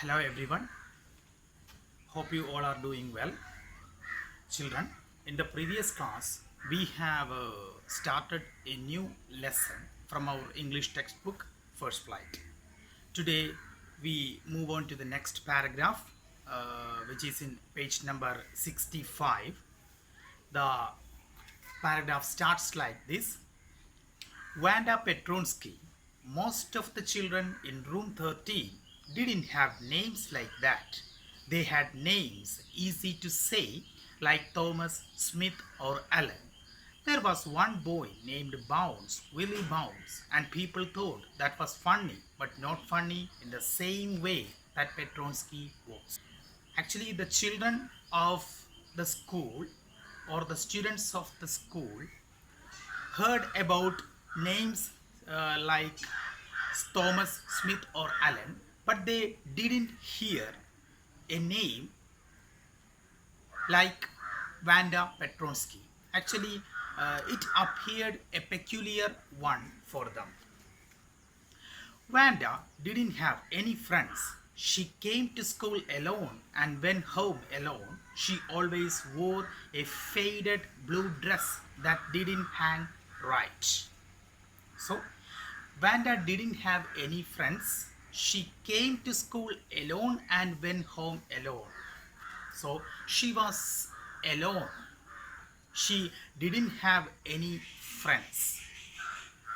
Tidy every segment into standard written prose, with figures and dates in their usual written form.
Hello everyone, hope you all are doing well. Children, in the previous class we have started a new lesson from our English textbook First Flight. Today we move on to the next paragraph which is in page number 65. The paragraph starts like this. Wanda Petronsky, most of the children in room 13 didn't have names like that. They had names easy to say, like Thomas, Smith, or Allen. There was one boy named Bounce, Willie Bounce, and people thought that was funny, but not funny in the same way that Petronsky was. Actually, the children of the school or the students of the school heard about names like Thomas, Smith, or Allen, but they didn't hear a name like Wanda Petronsky. Actually, it appeared a peculiar one for them. Wanda didn't have any friends. She came to school alone and went home alone. She always wore a faded blue dress that didn't hang right. So, Wanda didn't have any friends. She came to school alone and went home alone. So, she was alone. She didn't have any friends.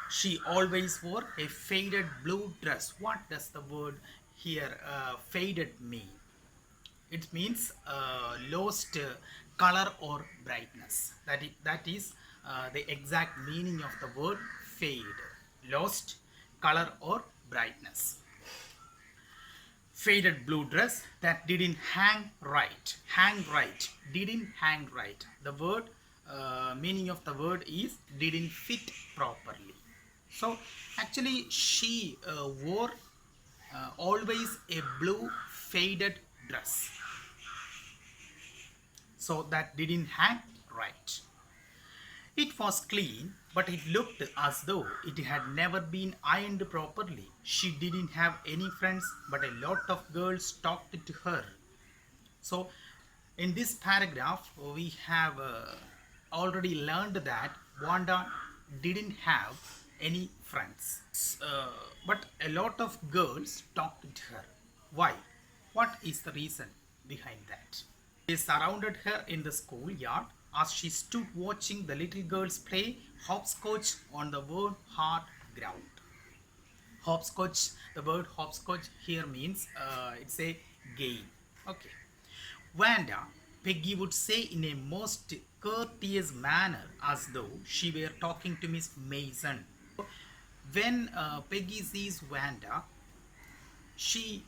She always wore a faded blue dress. What does the word here faded mean? It means lost color or brightness. That is the exact meaning of the word fade. Lost color or brightness. Faded blue dress that didn't hang right. Hang right. Didn't hang right. The word meaning of the word is didn't fit properly. So actually she wore always a blue faded dress. So that didn't hang right. It was clean, but it looked as though it had never been ironed properly. She didn't have any friends, but a lot of girls talked to her. So in this paragraph, we have already learned that Wanda didn't have any friends. But a lot of girls talked to her. Why? What is the reason behind that? They surrounded her in the schoolyard as she stood watching the little girls play hopscotch on the word hard ground. Hopscotch, the word hopscotch here means it's a game. Okay. Wanda, Peggy would say in a most courteous manner as though she were talking to Miss Mason. When Peggy sees Wanda, she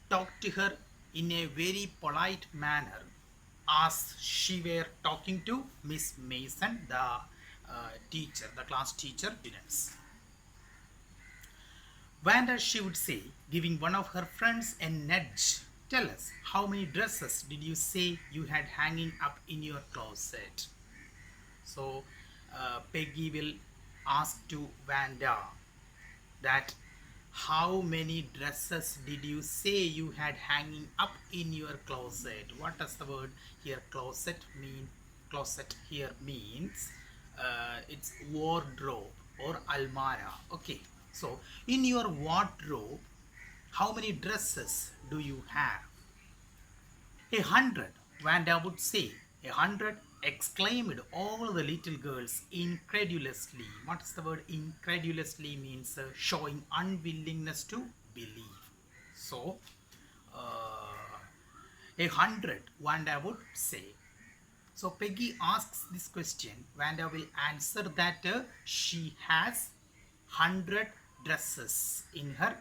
talked to her in a very polite manner as she were talking to Miss Mason, the teacher, the class teacher students. Wanda, she would say, giving one of her friends a nudge, tell us, how many dresses did you say you had hanging up in your closet? So Peggy will ask to Wanda that how many dresses did you say you had hanging up in your closet? What does the word here closet mean? Closet here means it's wardrobe or almara. Okay, so in your wardrobe, how many dresses do you have? 100, Wanda would say. 100, exclaimed all the little girls incredulously. What is the word incredulously means? Showing unwillingness to believe. So, 100, Wanda would say. So, Peggy asks this question. Wanda will answer that she has 100 dresses in her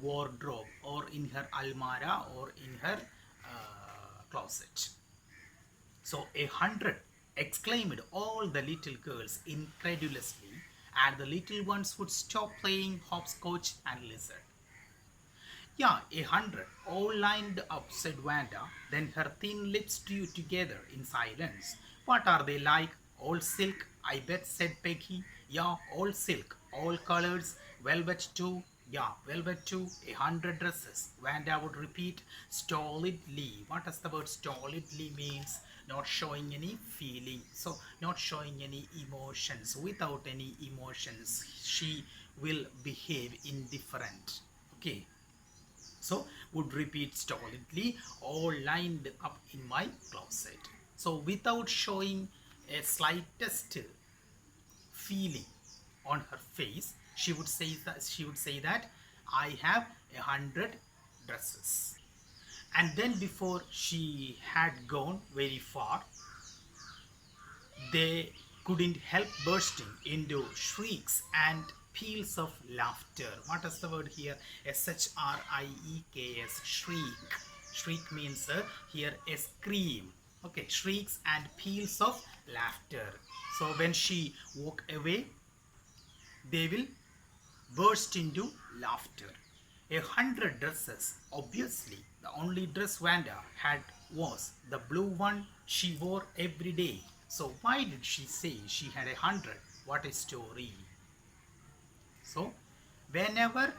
wardrobe or in her almara or in her closet. So 100, exclaimed all the little girls incredulously, and the little ones would stop playing hopscotch and listen. Yeah, 100, all lined up, said Wanda. Then her thin lips drew together in silence. What are they like? All silk, I bet, said Peggy. Yeah, all silk, all colors, velvet too. Yeah, velvet too, 100 dresses. Vanda would repeat stolidly. What does the word stolidly means? Not showing any feeling. So, not showing any emotions. Without any emotions, she will behave indifferent. Okay. So, would repeat stolidly, all lined up in my closet. So, without showing a slightest feeling on her face, she would say that I have 100 dresses. And then before she had gone very far, they couldn't help bursting into shrieks and peals of laughter. What is the word here? SHRIEKS, shriek. Shriek means here a scream. Okay, shrieks and peals of laughter. So when she walked away, they will burst into laughter. 100 dresses. Obviously, the only dress Vanda had was the blue one she wore every day. So, why did she say she had 100? What a story! So, whenever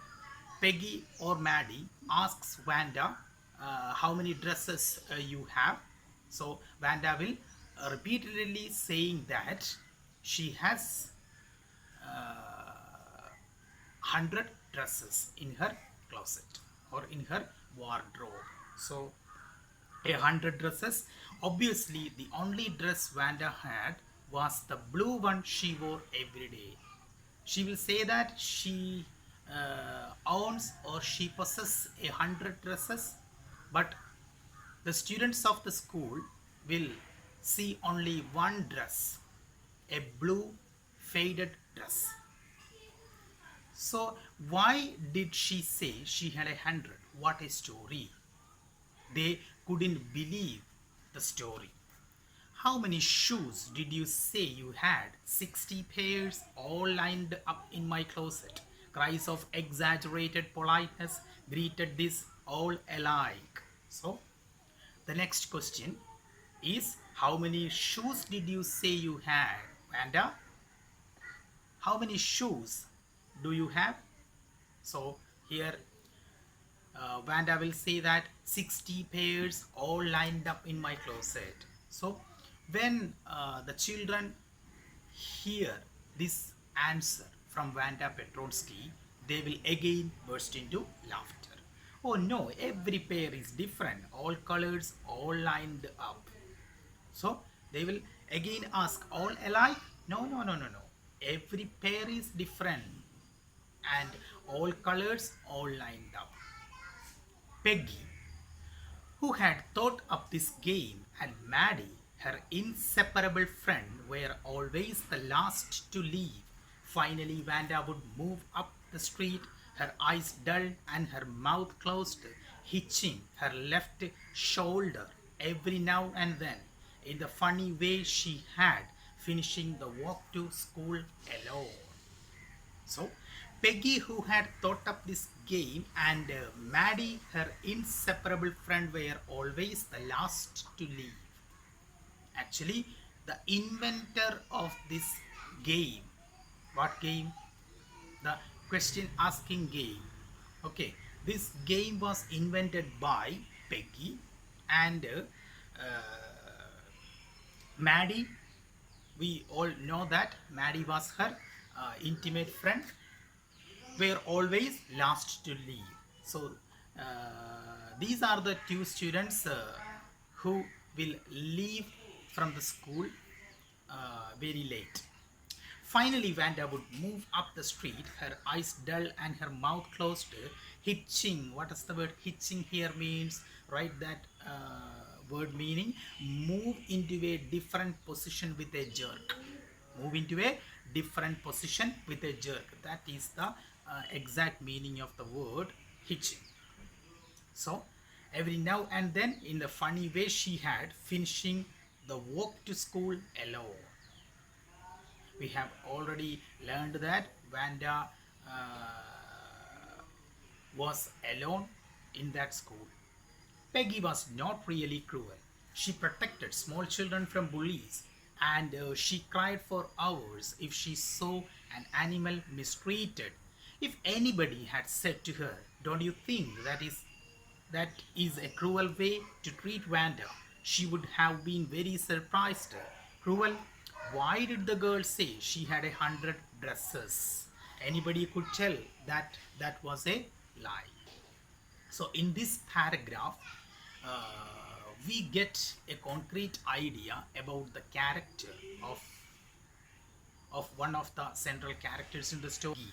Peggy or Maddie asks Vanda how many dresses you have, so Vanda will repeatedly saying that she has 100 dresses in her closet or in her wardrobe. So, 100 dresses. Obviously, the only dress Vanda had was the blue one she wore every day. She will say that she owns or she possesses 100 dresses, but the students of the school will see only one dress, a blue faded dress. So, why did she say she had 100? What a story! They couldn't believe the story. How many shoes did you say you had? 60 pairs, all lined up in my closet. Cries of exaggerated politeness greeted this all alike. So, the next question is, how many shoes did you say you had? Vanda, how many shoes do you have? So, here Vanda will say that 60 pairs all lined up in my closet. So when the children hear this answer from Vanda Petronsky, they will again burst into laughter. Oh no, every pair is different, all colors, all lined up. So they will again ask, all alike? No, no, no, no, no. Every pair is different and all colors all lined up. Peggy, who had thought up this game, and Maddie, her inseparable friend, were always the last to leave. Finally, Vanda would move up the street, her eyes dull and her mouth closed, hitching her left shoulder every now and then in the funny way she had, finishing the walk to school alone. So, Peggy, who had thought up this game, and Maddie, her inseparable friend, were always the last to leave. Actually, the inventor of this game, what game? The question asking game. Okay, this game was invented by Peggy and Maddie. We all know that Maddie was her intimate friend, were always last to leave. So these are the two students who will leave from the school very late. Finally, Vanda would move up the street, her eyes dull and her mouth closed, hitching. What is the word hitching here means? Write that word meaning. Move into a different position with a jerk. Move into a different position with a jerk. That is the exact meaning of the word hitching. So, every now and then, in the funny way she had, finishing the walk to school alone. We have already learned that Vanda was alone in that school. Peggy was not really cruel. She protected small children from bullies, and she cried for hours if she saw an animal mistreated. If anybody had said to her, "Don't you think that is a cruel way to treat Vanda?" she would have been very surprised. Cruel? Why did the girl say she had 100 dresses? Anybody could tell that that was a lie. So, in this paragraph, we get a concrete idea about the character of one of the central characters in the story.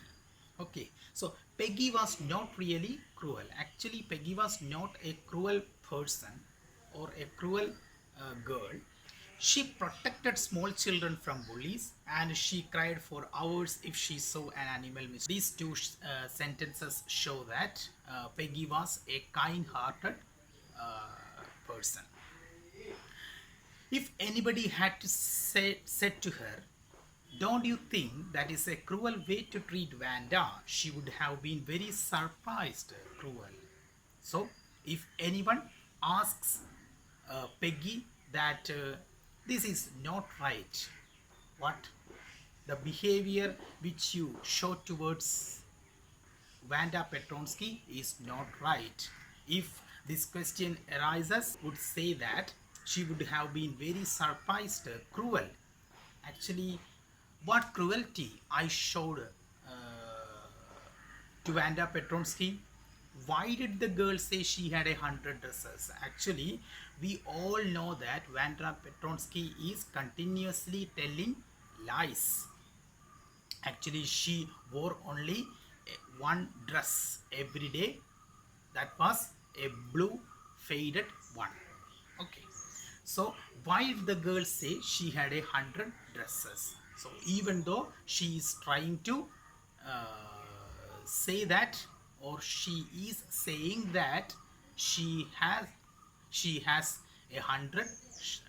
Okay, so Peggy was not really cruel. Actually, Peggy was not a cruel person or a cruel girl. She protected small children from bullies and she cried for hours if she saw an animal mistake. These two sentences show that Peggy was a kind hearted person. If anybody had to say said to her, "Don't you think that is a cruel way to treat Vanda?" she would have been very surprised. Cruel. So, if anyone asks Peggy that this is not right, what the behavior which you show towards Vanda Petronsky is not right. If this question arises, would say that she would have been very surprised, cruel. Actually, what cruelty I showed to Vanda Petronsky? Why did the girl say she had 100 dresses? Actually, we all know that Vanda Petronsky is continuously telling lies. Actually, she wore only one dress every day. That was a blue faded one. Okay. So why did the girl say she had 100 dresses? So even though she is trying to say that, or she is saying that she has 100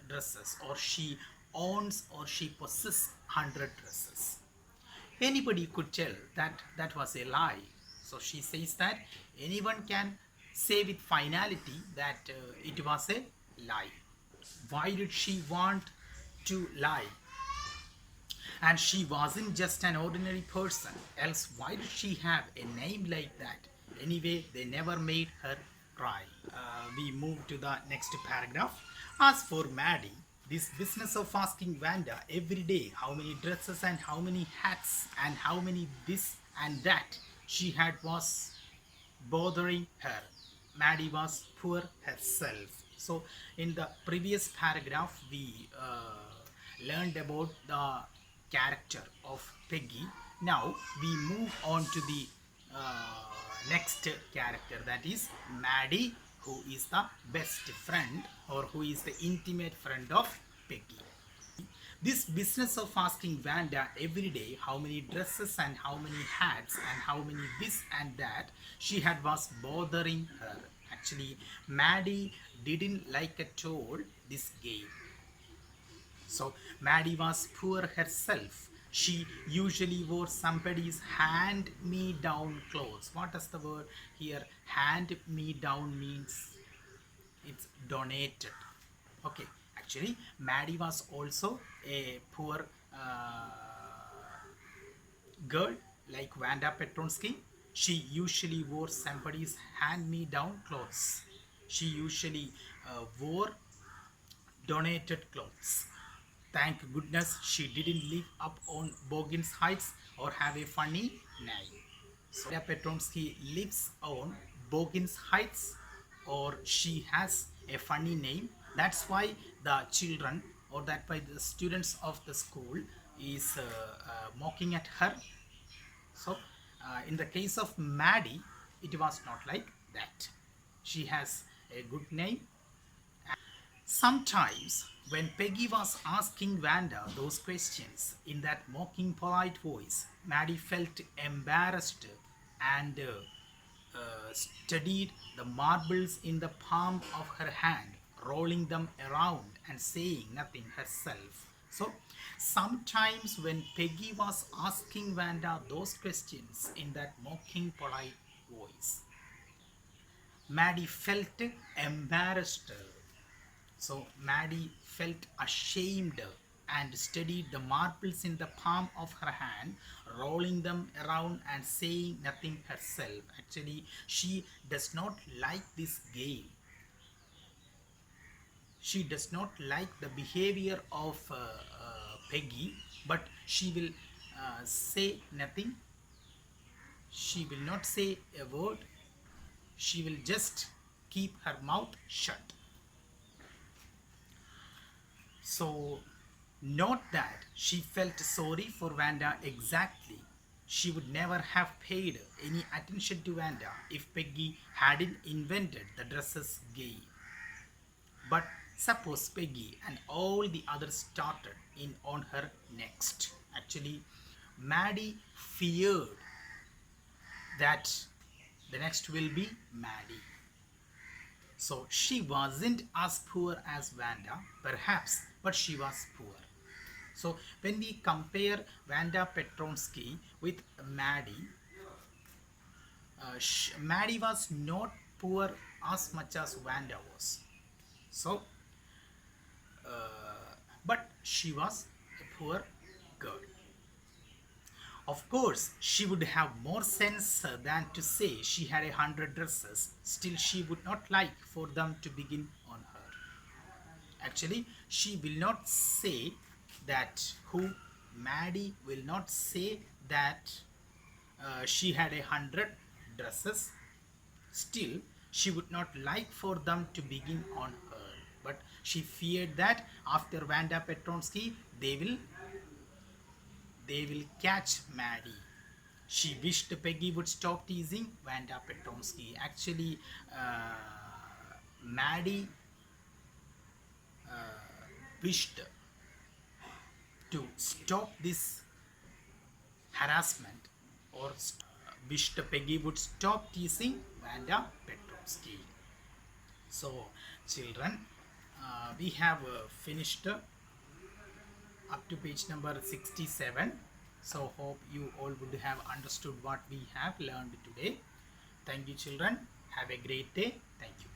dresses, or she owns or she possesses 100 dresses, anybody could tell that that was a lie. So she says that anyone can say with finality that it was a lie. Why did she want to lie? And she wasn't just an ordinary person, else why did she have a name like that? Anyway, they never made her cry. We move to the next paragraph. As for Maddie, this business of asking Vanda every day how many dresses and how many hats and how many this and that she had was bothering her. Maddie was poor herself. So, in the previous paragraph, we learned about the character of Peggy. Now, we move on to the next character, that is Maddie, who is the best friend or who is the intimate friend of Peggy. This business of asking Vanda every day how many dresses and how many hats and how many this and that she had was bothering her. Actually, Maddie didn't like at all this game. So, Maddie was poor herself. She usually wore somebody's hand me down clothes. What does the word here hand me down means? It's donated. Okay, actually Maddie was also a poor girl like Vanda Petronsky. She usually wore somebody's hand me down clothes. She usually wore donated clothes. Thank goodness she didn't live up on Bogin's Heights or have a funny name. So Petronsky lives on Bogin's Heights, or she has a funny name. That's why the children, or that why the students of the school is mocking at her. So in the case of Maddie, it was not like that. She has a good name. Sometimes, when Peggy was asking Vanda those questions in that mocking, polite voice, Maddie felt embarrassed and studied the marbles in the palm of her hand, rolling them around and saying nothing herself. So, sometimes when Peggy was asking Vanda those questions in that mocking, polite voice, Maddie felt embarrassed. So Maddie felt ashamed and studied the marbles in the palm of her hand, rolling them around and saying nothing herself. Actually, she does not like this game. She does not like the behavior of Peggy, but she will say nothing. She will not say a word. She will just keep her mouth shut. So, not that she felt sorry for Wanda exactly. She would never have paid any attention to Wanda if Peggy hadn't invented the dresses game. But suppose Peggy and all the others started in on her next. Actually, Maddie feared that the next will be Maddie. So she wasn't as poor as Wanda, perhaps, but she was poor. So when we compare Wanda Petronsky with Maddie, Maddie was not poor as much as Wanda was. So, but she was a poor girl. Of course, she would have more sense than to say she had 100 dresses. Still, she would not like for them to begin on her. Actually, she will not say that who Maddie will not say that she had 100 dresses. Still, she would not like for them to begin on her. But she feared that after Wanda Petronsky, they will catch Maddie. She wished Peggy would stop teasing Wanda Petronsky. Actually, Maddie wished to stop this harassment or wished Peggy would stop teasing Wanda Petronsky. So, children, we have finished up to page number 67. So, hope you all would have understood what we have learned today. Thank you, children. Have a great day. Thank you.